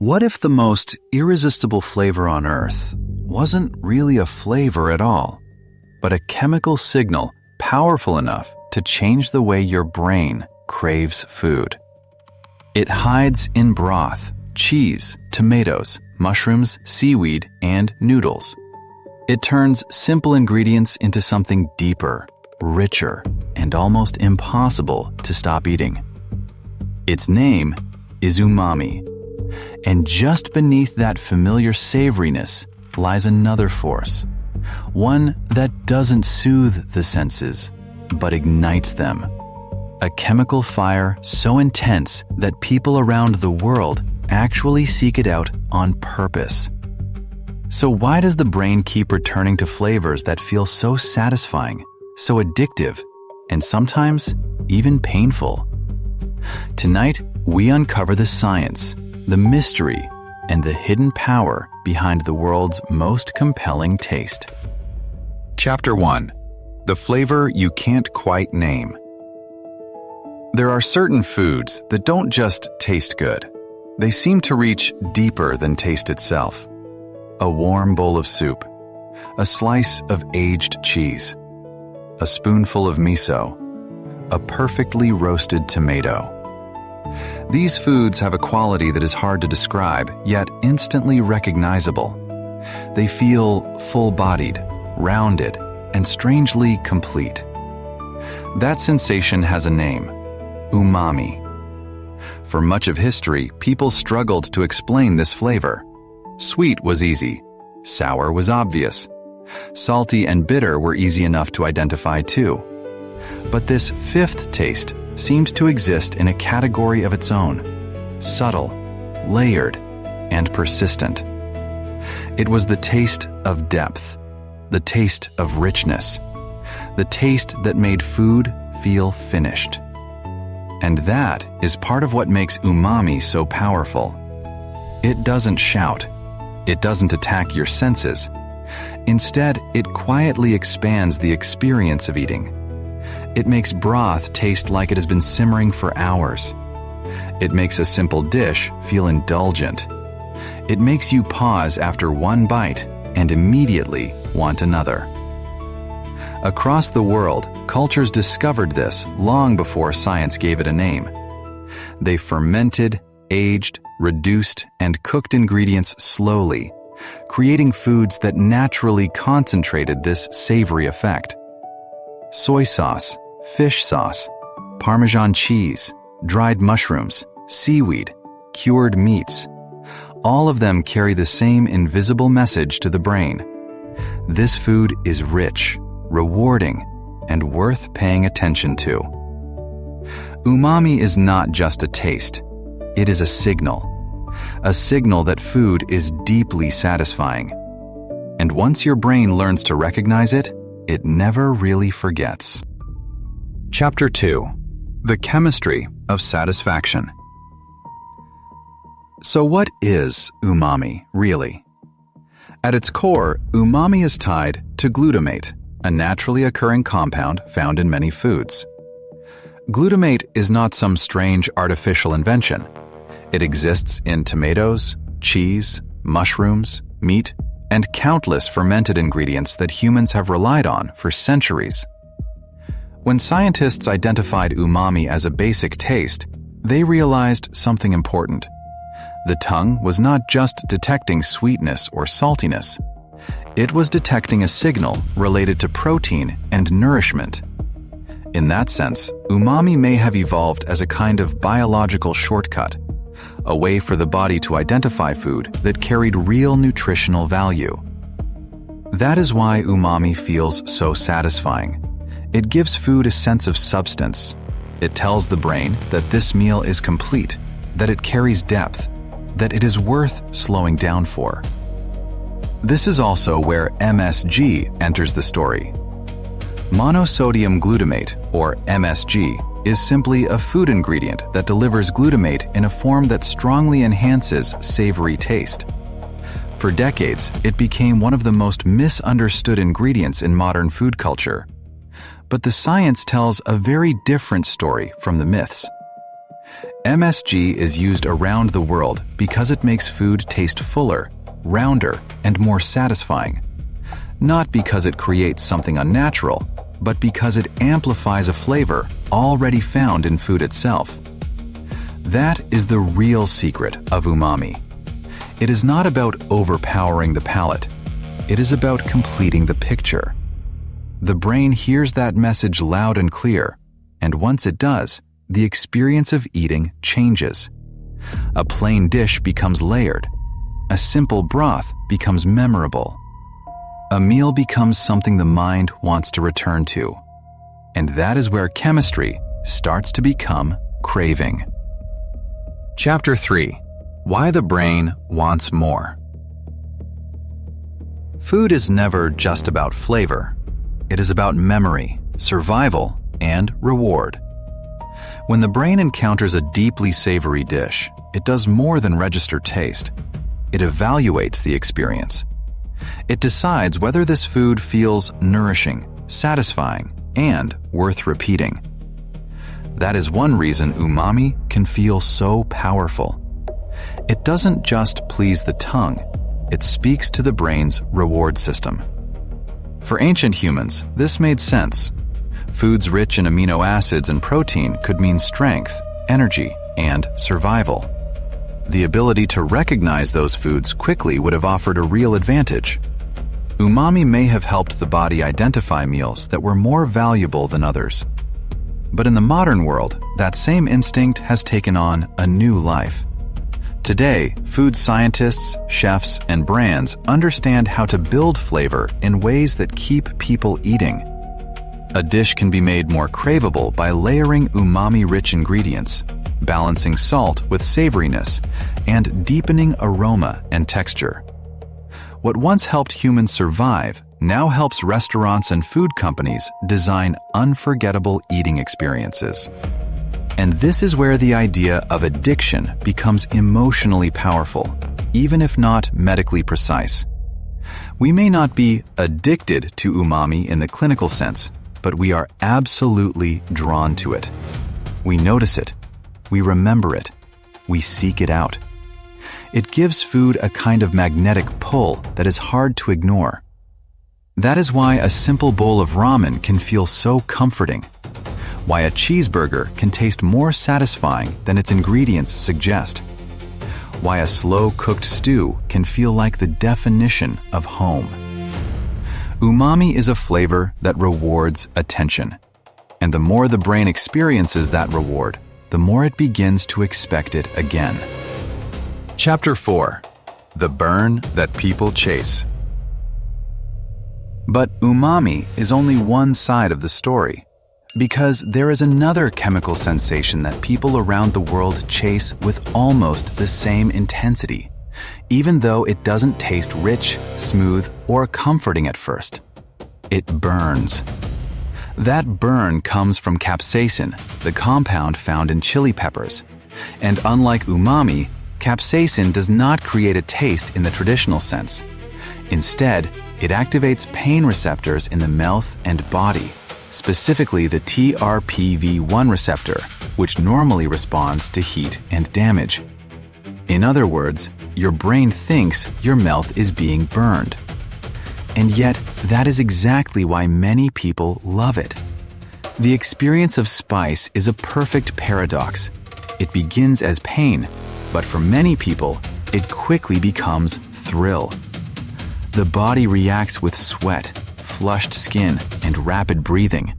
What if the most irresistible flavor on earth wasn't really a flavor at all, but a chemical signal powerful enough to change the way your brain craves food? It hides in broth, cheese, tomatoes, mushrooms, seaweed, and noodles. It turns simple ingredients into something deeper, richer, and almost impossible to stop eating. Its name is umami. And just beneath that familiar savoriness lies another force, one that doesn't soothe the senses, but ignites them. A chemical fire so intense that people around the world actually seek it out on purpose. So why does the brain keep returning to flavors that feel so satisfying, so addictive, and sometimes even painful? Tonight, we uncover the science, the mystery, and the hidden power behind the world's most compelling taste. Chapter 1. The flavor you can't quite name. There are certain foods that don't just taste good. They seem to reach deeper than taste itself. A warm bowl of soup, a slice of aged cheese, a spoonful of miso, a perfectly roasted tomato. These foods have a quality that is hard to describe, yet instantly recognizable. They feel full-bodied, rounded, and strangely complete. That sensation has a name: umami. For much of history, people struggled to explain this flavor. Sweet was easy. Sour was obvious. Salty and bitter were easy enough to identify too. But this fifth taste seemed to exist in a category of its own, subtle, layered, and persistent. It was the taste of depth, the taste of richness, the taste that made food feel finished. And that is part of what makes umami so powerful. It doesn't shout. It doesn't attack your senses. Instead, it quietly expands the experience of eating. It makes broth taste like it has been simmering for hours. It makes a simple dish feel indulgent. It makes you pause after one bite and immediately want another. Across the world, cultures discovered this long before science gave it a name. They fermented, aged, reduced, and cooked ingredients slowly, creating foods that naturally concentrated this savory effect. Soy sauce, fish sauce, Parmesan cheese, dried mushrooms, seaweed, cured meats. All of them carry the same invisible message to the brain. This food is rich, rewarding, and worth paying attention to. Umami is not just a taste. It is a signal that food is deeply satisfying. And once your brain learns to recognize it, it never really forgets. Chapter 2. The Chemistry of Satisfaction. So what is umami, really? At its core, umami is tied to glutamate, a naturally occurring compound found in many foods. Glutamate is not some strange artificial invention. It exists in tomatoes, cheese, mushrooms, meat, and countless fermented ingredients that humans have relied on for centuries. When scientists identified umami as a basic taste, they realized something important. The tongue was not just detecting sweetness or saltiness. It was detecting a signal related to protein and nourishment. In that sense, umami may have evolved as a kind of biological shortcut, a way for the body to identify food that carried real nutritional value. That is why umami feels so satisfying. It gives food a sense of substance. It tells the brain that this meal is complete, that it carries depth, that it is worth slowing down for. This is also where MSG enters the story. Monosodium glutamate, or MSG, is simply a food ingredient that delivers glutamate in a form that strongly enhances savory taste. For decades, it became one of the most misunderstood ingredients in modern food culture. But the science tells a very different story from the myths. MSG is used around the world because it makes food taste fuller, rounder, and more satisfying. Not because it creates something unnatural, but because it amplifies a flavor already found in food itself. That is the real secret of umami. It is not about overpowering the palate. It is about completing the picture. The brain hears that message loud and clear, and once it does, the experience of eating changes. A plain dish becomes layered. A simple broth becomes memorable. A meal becomes something the mind wants to return to. And that is where chemistry starts to become craving. Chapter 3. Why the Brain Wants More. Food is never just about flavor. It is about memory, survival, and reward. When the brain encounters a deeply savory dish, it does more than register taste. It evaluates the experience. It decides whether this food feels nourishing, satisfying, and worth repeating. That is one reason umami can feel so powerful. It doesn't just please the tongue, it speaks to the brain's reward system. For ancient humans, this made sense. Foods rich in amino acids and protein could mean strength, energy, and survival. The ability to recognize those foods quickly would have offered a real advantage. Umami may have helped the body identify meals that were more valuable than others. But in the modern world, that same instinct has taken on a new life. Today, food scientists, chefs, and brands understand how to build flavor in ways that keep people eating. A dish can be made more craveable by layering umami-rich ingredients, balancing salt with savoriness, and deepening aroma and texture. What once helped humans survive now helps restaurants and food companies design unforgettable eating experiences. And this is where the idea of addiction becomes emotionally powerful, even if not medically precise. We may not be addicted to umami in the clinical sense, but we are absolutely drawn to it. We notice it. We remember it. We seek it out. It gives food a kind of magnetic pull that is hard to ignore. That is why a simple bowl of ramen can feel so comforting. Why a cheeseburger can taste more satisfying than its ingredients suggest. Why a slow-cooked stew can feel like the definition of home. Umami is a flavor that rewards attention. And the more the brain experiences that reward, the more it begins to expect it again. Chapter 4. The Burn That People Chase. But umami is only one side of the story, because there is another chemical sensation that people around the world chase with almost the same intensity, even though it doesn't taste rich, smooth, or comforting at first. It burns. That burn comes from capsaicin, the compound found in chili peppers. And unlike umami, capsaicin does not create a taste in the traditional sense. Instead, it activates pain receptors in the mouth and body, specifically the TRPV1 receptor, which normally responds to heat and damage. In other words, your brain thinks your mouth is being burned. And yet, that is exactly why many people love it. The experience of spice is a perfect paradox. It begins as pain, but for many people, it quickly becomes thrill. The body reacts with sweat, flushed skin, and rapid breathing.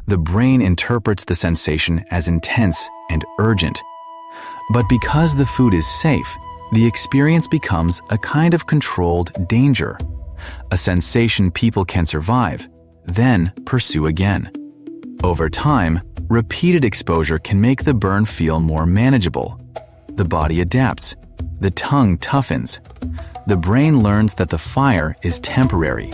The brain interprets the sensation as intense and urgent. But because the food is safe, the experience becomes a kind of controlled danger, a sensation people can survive, then pursue again. Over time, repeated exposure can make the burn feel more manageable. The body adapts. The tongue toughens. The brain learns that the fire is temporary.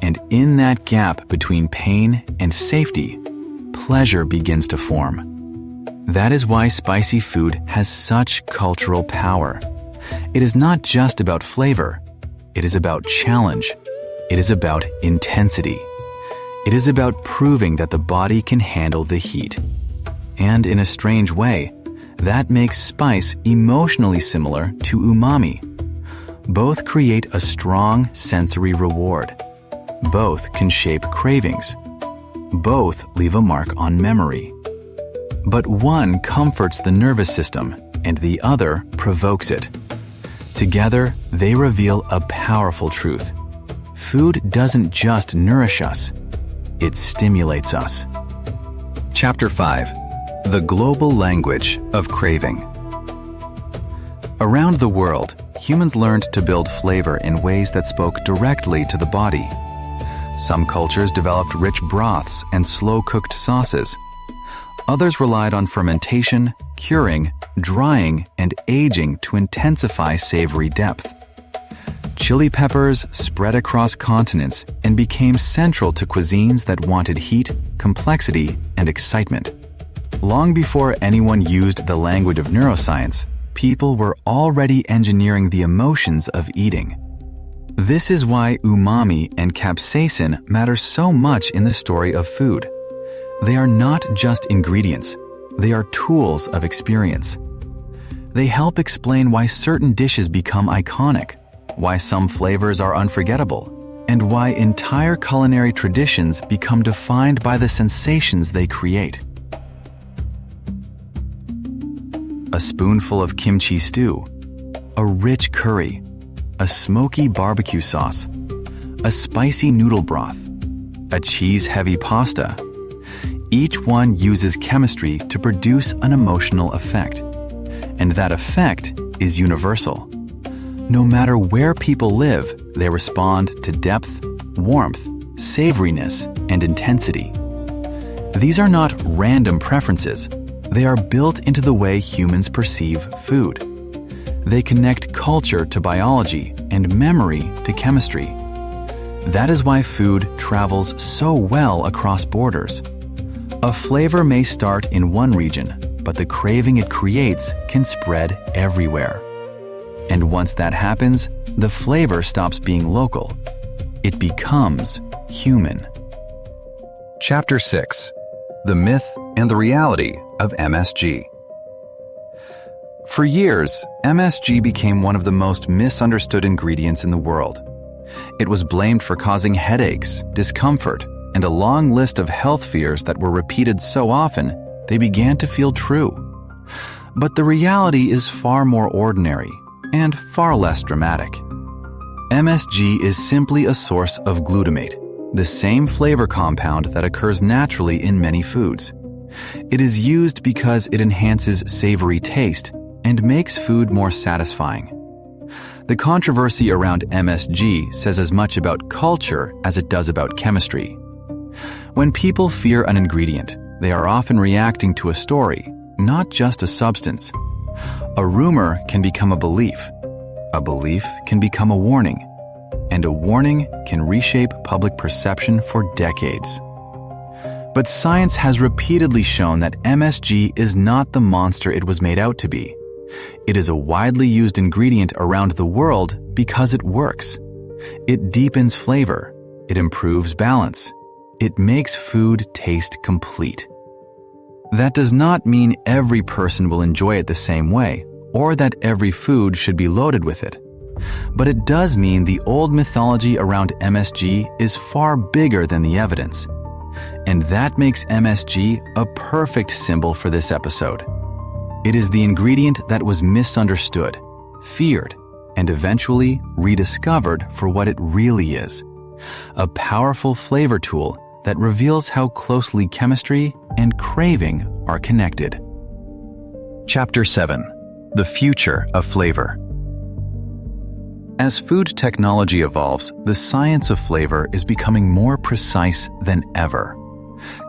And in that gap between pain and safety, pleasure begins to form. That is why spicy food has such cultural power. It is not just about flavor. It is about challenge. It is about intensity. It is about proving that the body can handle the heat. And in a strange way, That makes spice emotionally similar to umami. Both create a strong sensory reward. Both can shape cravings. Both leave a mark on memory. But one comforts the nervous system and the other provokes it. Together, they reveal a powerful truth. Food doesn't just nourish us, it stimulates us. Chapter 5. The Global Language of Craving. Around the world, humans learned to build flavor in ways that spoke directly to the body. Some cultures developed rich broths and slow-cooked sauces. Others relied on fermentation, curing, drying, and aging to intensify savory depth. Chili peppers spread across continents and became central to cuisines that wanted heat, complexity, and excitement. Long before anyone used the language of neuroscience, people were already engineering the emotions of eating. This is why umami and capsaicin matter so much in the story of food. They are not just ingredients, they are tools of experience. They help explain why certain dishes become iconic, why some flavors are unforgettable, and why entire culinary traditions become defined by the sensations they create. A spoonful of kimchi stew, a rich curry, a smoky barbecue sauce, a spicy noodle broth, a cheese-heavy pasta. Each one uses chemistry to produce an emotional effect, and that effect is universal. No matter where people live, they respond to depth, warmth, savoriness, and intensity. These are not random preferences. They are built into the way humans perceive food. They connect culture to biology and memory to chemistry. That is why food travels so well across borders. A flavor may start in one region, but the craving it creates can spread everywhere. And once that happens, the flavor stops being local. It becomes human. Chapter 6. The Myth and the Reality of MSG. For years, MSG became one of the most misunderstood ingredients in the world. It was blamed for causing headaches, discomfort, and a long list of health fears that were repeated so often they began to feel true. But the reality is far more ordinary and far less dramatic. MSG is simply a source of glutamate, the same flavor compound that occurs naturally in many foods. It is used because it enhances savory taste and makes food more satisfying. The controversy around MSG says as much about culture as it does about chemistry. When people fear an ingredient, they are often reacting to a story, not just a substance. A rumor can become a belief can become a warning, and a warning can reshape public perception for decades. But science has repeatedly shown that MSG is not the monster it was made out to be. It is a widely used ingredient around the world because it works. It deepens flavor. It improves balance. It makes food taste complete. That does not mean every person will enjoy it the same way, or that every food should be loaded with it. But it does mean the old mythology around MSG is far bigger than the evidence. And that makes MSG a perfect symbol for this episode. It is the ingredient that was misunderstood, feared, and eventually rediscovered for what it really is. A powerful flavor tool that reveals how closely chemistry and craving are connected. Chapter 7. The Future of Flavor. As food technology evolves, the science of flavor is becoming more precise than ever.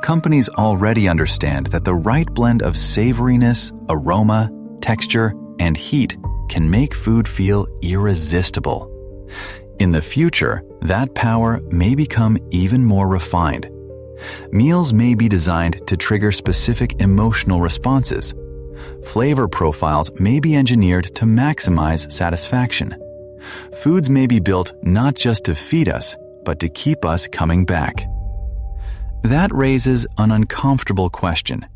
Companies already understand that the right blend of savoriness, aroma, texture, and heat can make food feel irresistible. In the future, that power may become even more refined. Meals may be designed to trigger specific emotional responses. Flavor profiles may be engineered to maximize satisfaction. Foods may be built not just to feed us, but to keep us coming back. That raises an uncomfortable question.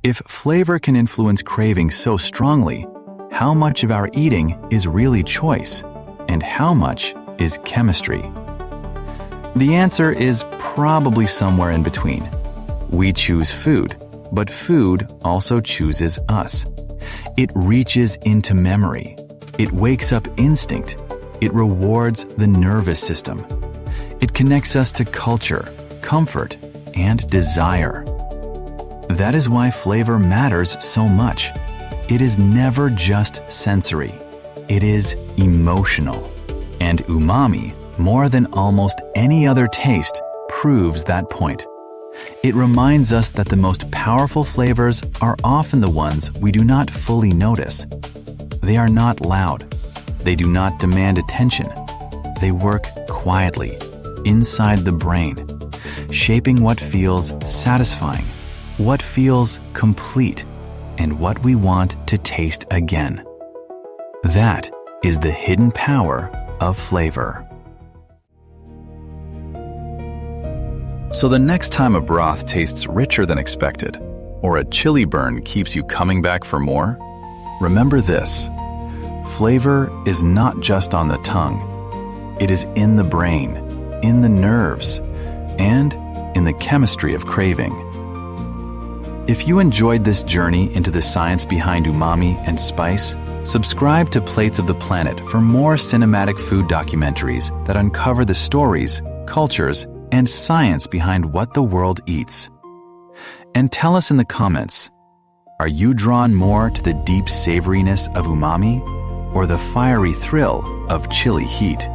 If flavor can influence craving so strongly, how much of our eating is really choice, and how much is chemistry? The answer is probably somewhere in between. We choose food, but food also chooses us. It reaches into memory. It wakes up instinct. It rewards the nervous system. It connects us to culture, comfort, and desire. That is why flavor matters so much. It is never just sensory. It is emotional. And umami, more than almost any other taste, proves that point. It reminds us that the most powerful flavors are often the ones we do not fully notice. They are not loud. They do not demand attention. They work quietly, inside the brain, shaping what feels satisfying, what feels complete, and what we want to taste again. That is the hidden power of flavor. So the next time a broth tastes richer than expected, or a chili burn keeps you coming back for more, remember this: flavor is not just on the tongue. It is in the brain, in the nerves, and in the chemistry of craving. If you enjoyed this journey into the science behind umami and spice, subscribe to Plates of the Planet for more cinematic food documentaries that uncover the stories, cultures, and science behind what the world eats. And tell us in the comments, are you drawn more to the deep savoriness of umami or the fiery thrill of chili heat?